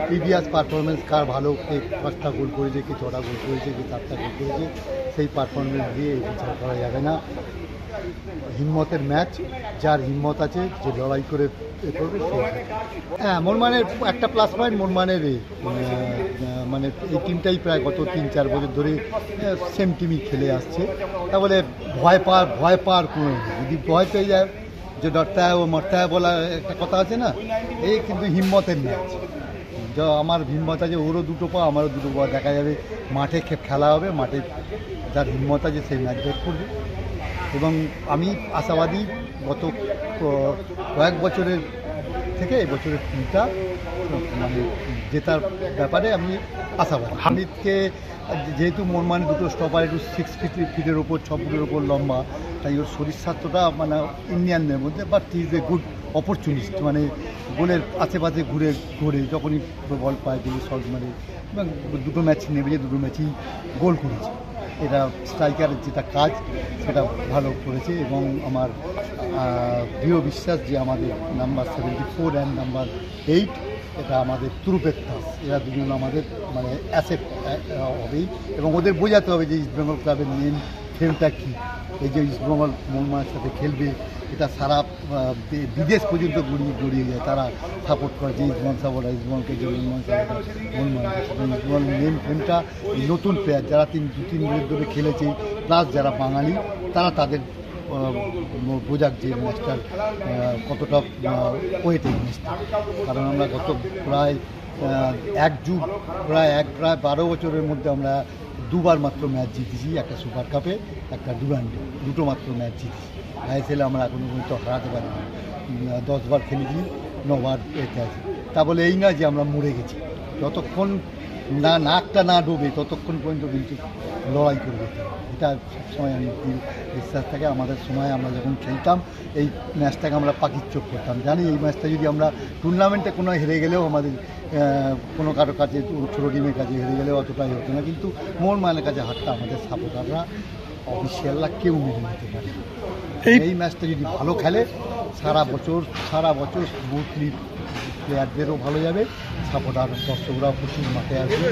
Previous performance কার ভালো, কে 5টা গোল করেছে, কে 6টা গোল করেছে, কে 7টা গোল করেছে, সেই পারফরমেন্স দিয়ে এই বিচার করা যাবে না। হিম্মতের ম্যাচ, যার হিম্মত আছে, যে লড়াই করে এ করবে সে। হ্যাঁ, মোরমানের একটা প্লাস পয়েন্ট, মোরমানের মানে এই টিমটাই প্রায় গত 3-4 বছর ধরে সেম টিমই খেলে আসছে। তাহলে ভয় পাওয়ার কোনো নেই। যদি ভয় পেয়ে যায়, যে ডরতা ও মরতা বলা একটা কথা আছে না, এই কিন্তু হিম্মতের ম্যাচ। যা আমার হিম্মত আছে, ওরও দুটো পা, আমারও দুটো পা, দেখা যাবে মাঠে খেলা হবে, মাঠে যার হিম্মত আছে সেই ম্যাচ বের করবে। এবং আমি আশাবাদী, গত কয়েক বছরের থেকে এই বছরের টিমটা মানে জেতার ব্যাপারে আমি আশাবাদী। হামিদকে যেহেতু মোরমান দুটো স্টপার একটু 6 ফিটের ওপর, 6 ফুটের ওপর লম্বা, তাই ওর শরীর স্বাস্থ্যটা মানে ইন্ডিয়ানদের মধ্যে, but he is a good opportunist. মানে গোলের আশেপাশে ঘুরে যখনই বল পায় গোলে শট মারে, এবং দুটো ম্যাচ নেমেছে, দুটো ম্যাচই গোল করেছে। এটা স্ট্রাইকারের যেটা কাজ সেটা ভালো করেছে। এবং আমার দৃঢ় বিশ্বাস যে আমাদের নাম্বার 74 অ্যান্ড নাম্বার 8, এটা আমাদের তুরুপের তাস, এরা দুজন আমাদের মানে অ্যাসেট হবেই। এবং ওদের বোঝাতে হবে যে ইস্টবেঙ্গল ক্লাবের মেন ফ্রেমটা কী। এই যে ইস্টবেঙ্গল মোহনবাগানের সাথে খেলবে, এটা সারা বিদেশ পর্যন্ত গড়িয়ে যায়, তারা সাপোর্ট করে যে ইস্টবেঙ্গল সাপোর্টার, ইস্টবেঙ্গলকে যে মোহনবাগান সাপোর্টার, মোহনবাগান ইস্টবেঙ্গল মেন ফ্রেমটা এই নতুন প্লেয়ার যারা 2-3 বছর ধরে খেলেছে, প্লাস যারা বাঙালি, তারা তাদের বোঝাক যে ম্যাচটার কতটা ওয়েট এই ম্যাচটা। কারণ আমরা গত প্রায় প্রায় 12 বছরের মধ্যে আমরা দুবার মাত্র ম্যাচ জিতেছি, একটা সুপার কাপে, একটা ডুরান্ডে, দুটো মাত্র ম্যাচ জিতেছি। আইএসএলে আমরা এখনো পর্যন্ত হারাতে পারিনি। 10 বার খেলেছি, 9 বার এতে আছি। তা বলে এই না যে আমরা মরে গেছি। যতক্ষণ না নাকটা না ডোবে ততক্ষণ পর্যন্ত কিন্তু লড়াই করে যেতে হবে। এটা সবসময় আমি বিশ্বাস থাকে। আমাদের সময় আমরা যখন খেলতাম, এই ম্যাচটাকে আমরা পাখির চোখ করতাম। জানি এই ম্যাচটা যদি আমরা টুর্নামেন্টে কোনো হেরে গেলেও, আমাদের কোনো কারোর কাছে, ছোটো টিমের কাছে হেরে গেলেও অতটাই হতো না, কিন্তু মোহনবাগানের কাছে হারটা আমাদের সাপোর্টাররা, অফিসিয়ালরা কেউ মেনে নিতে পারে। এই ম্যাচটা যদি ভালো খেলে, সারা বছর স্মুথলি প্লেয়ারদেরও ভালো যাবে, সাপোর্টার দর্শকরাও প্রচুর মাঠে আসবে।